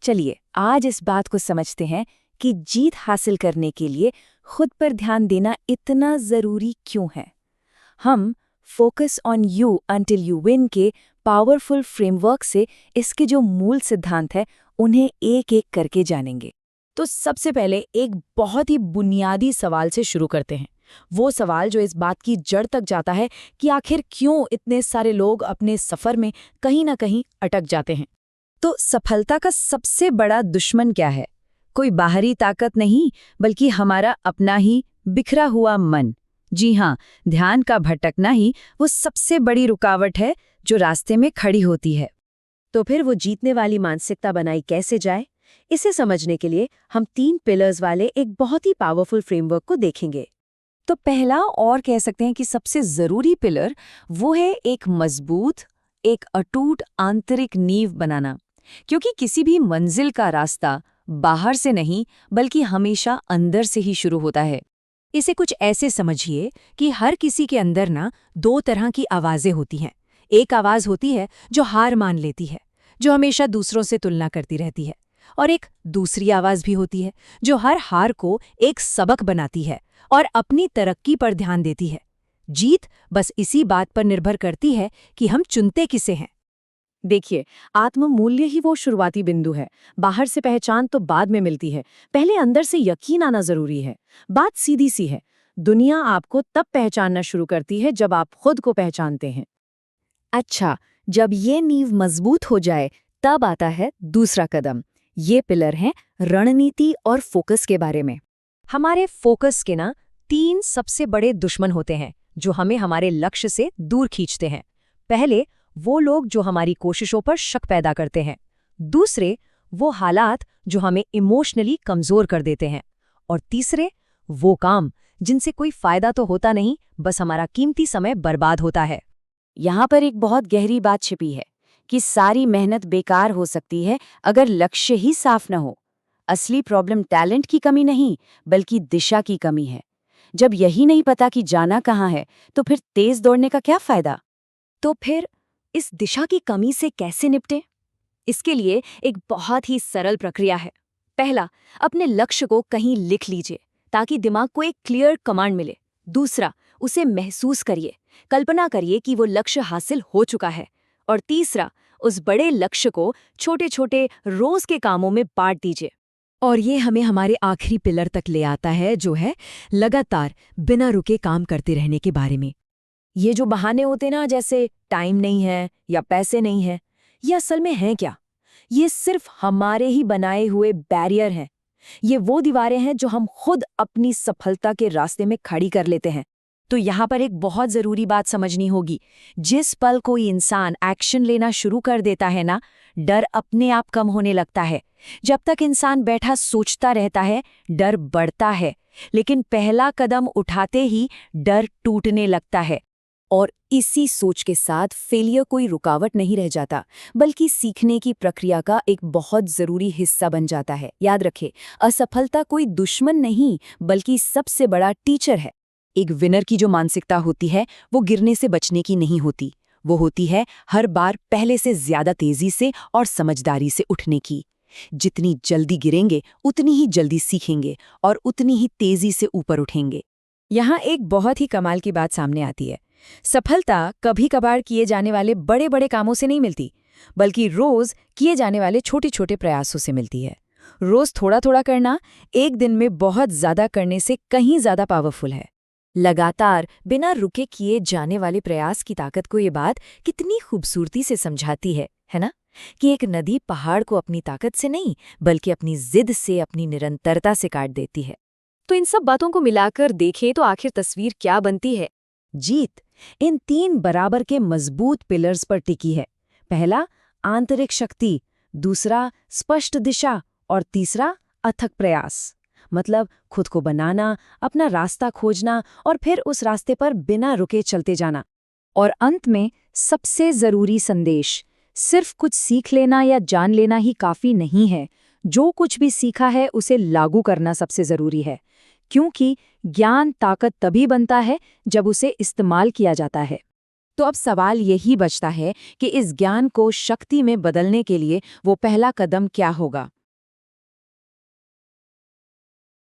चलिए आज इस बात को समझते हैं कि जीत हासिल करने के लिए खुद पर ध्यान देना इतना जरूरी क्यों है। हम focus on you until you win के पावरफुल फ्रेमवर्क से इसके जो मूल सिद्धांत है उन्हें एक एक करके जानेंगे। तो सबसे पहले एक बहुत ही बुनियादी सवाल से शुरू करते हैं। वो सवाल जो इस बात की जड़ तक जाता है कि आखिर क्यों इतने सारे लोग अपने सफर में कहीं ना कहीं अटक जाते हैं। तो सफलता का सबसे बड़ा दुश्मन क्या है? कोई बाहरी ताकत नहीं, बल्कि हमारा अपना ही बिखरा हुआ मन। जी हाँ, ध्यान का भटकना ही वो सबसे बड़ी रुकावट है जो रास्ते में खड़ी होती है। तो फिर वो जीतने वाली मानसिकता बनाई कैसे जाए? इसे समझने के लिए हम 3 पिलर्स वाले एक बहुत ही पावरफुल फ्रेमवर्क को देखेंगे। तो पहला और कह सकते हैं कि सबसे जरूरी पिलर वो है एक मजबूत, एक अटूट आंतरिक नींव बनाना। क्योंकि किसी भी मंजिल का रास्ता बाहर से नहीं बल्कि हमेशा अंदर से ही शुरू होता है। इसे कुछ ऐसे समझिए कि हर किसी के अंदर ना 2 तरह की आवाजें होती हैं। एक आवाज होती है जो हार मान लेती है, जो हमेशा दूसरों से तुलना करती रहती है, और एक दूसरी आवाज भी होती है जो हर हार को एक सबक बनाती है और अपनी तरक्की पर ध्यान देती है। जीत बस इसी बात पर निर्भर करती है कि हम चुनते किसे हैं। देखिए, आत्म मूल्य ही वो शुरुआती बिंदु है। बाहर से पहचान तो बाद में मिलती है, पहले अंदर से यकीन आना जरूरी है। बात सीधी सी है, दुनिया आपको तब पहचानना शुरू करती है जब आप खुद को पहचानते हैं। अच्छा, जब ये नींव मजबूत हो जाए तब आता है दूसरा कदम। ये पिलर हैं रणनीति और फोकस के बारे में। हमारे फोकस के ना 3 सबसे बड़े दुश्मन होते हैं जो हमें हमारे लक्ष्य से दूर खींचते हैं। पहले वो लोग जो हमारी कोशिशों पर शक पैदा करते हैं। दूसरे वो हालात जो हमें इमोशनली कमजोर कर देते हैं। और तीसरे वो काम जिनसे कोई फायदा तो होता नहीं, बस हमारा कीमती समय बर्बाद होता है। यहाँ पर एक बहुत गहरी बात छिपी है कि सारी मेहनत बेकार हो सकती है अगर लक्ष्य ही साफ न हो। असली प्रॉब्लम टैलेंट की कमी नहीं बल्कि दिशा की कमी है। जब यही नहीं पता कि जाना कहाँ है तो फिर तेज दौड़ने का क्या फायदा? तो फिर इस दिशा की कमी से कैसे निपटें? इसके लिए एक बहुत ही सरल प्रक्रिया है। पहला, अपने लक्ष्य को कहीं लिख लीजिए ताकि दिमाग को एक क्लियर कमांड मिले। दूसरा, उसे महसूस करिए, कल्पना करिए कि वो लक्ष्य हासिल हो चुका है। और तीसरा, उस बड़े लक्ष्य को छोटे छोटे रोज के कामों में बांट दीजिए। और ये हमें हमारे आखिरी पिलर तक ले आता है जो है लगातार बिना रुके काम करते रहने के बारे में। ये जो बहाने होते ना, जैसे टाइम नहीं है या पैसे नहीं है, ये असल में हैं क्या? ये सिर्फ हमारे ही बनाए हुए बैरियर हैं। ये वो दीवारें हैं जो हम खुद अपनी सफलता के रास्ते में खड़ी कर लेते हैं। तो यहाँ पर एक बहुत ज़रूरी बात समझनी होगी। जिस पल कोई इंसान एक्शन लेना शुरू कर देता है ना, डर अपने आप कम होने लगता है। जब तक इंसान बैठा सोचता रहता है, डर बढ़ता है, लेकिन पहला कदम उठाते ही डर टूटने लगता है। और इसी सोच के साथ फेलियर कोई रुकावट नहीं रह जाता, बल्कि सीखने की प्रक्रिया का एक बहुत ज़रूरी हिस्सा बन जाता है। याद रखें, असफलता कोई दुश्मन नहीं बल्कि सबसे बड़ा टीचर है। एक विनर की जो मानसिकता होती है वो गिरने से बचने की नहीं होती, वो होती है हर बार पहले से ज्यादा तेजी से और समझदारी से उठने की। जितनी जल्दी गिरेंगे उतनी ही जल्दी सीखेंगे और उतनी ही तेजी से ऊपर उठेंगे। यहाँ एक बहुत ही कमाल की बात सामने आती है। सफलता कभी कभार किए जाने वाले बड़े बड़े कामों से नहीं मिलती, बल्कि रोज किए जाने वाले छोटे छोटे प्रयासों से मिलती है। रोज थोड़ा थोड़ा करना एक दिन में बहुत ज्यादा करने से कहीं ज्यादा पावरफुल है। लगातार बिना रुके किए जाने वाले प्रयास की ताकत को ये बात कितनी खूबसूरती से समझाती है ना? कि एक नदी पहाड़ को अपनी ताकत से नहीं बल्कि अपनी जिद से, अपनी निरंतरता से काट देती है। तो इन सब बातों को मिलाकर देखें तो आखिर तस्वीर क्या बनती है? जीत इन 3 बराबर के मजबूत पिलर्स पर टिकी है। पहला, आंतरिक शक्ति। दूसरा, स्पष्ट दिशा। और तीसरा, अथक प्रयास। मतलब खुद को बनाना, अपना रास्ता खोजना और फिर उस रास्ते पर बिना रुके चलते जाना। और अंत में सबसे जरूरी संदेश, सिर्फ कुछ सीख लेना या जान लेना ही काफी नहीं है। जो कुछ भी सीखा है उसे लागू करना सबसे जरूरी है, क्योंकि ज्ञान ताकत तभी बनता है जब उसे इस्तेमाल किया जाता है। तो अब सवाल यही बचता है कि इस ज्ञान को शक्ति में बदलने के लिए वो पहला कदम क्या होगा।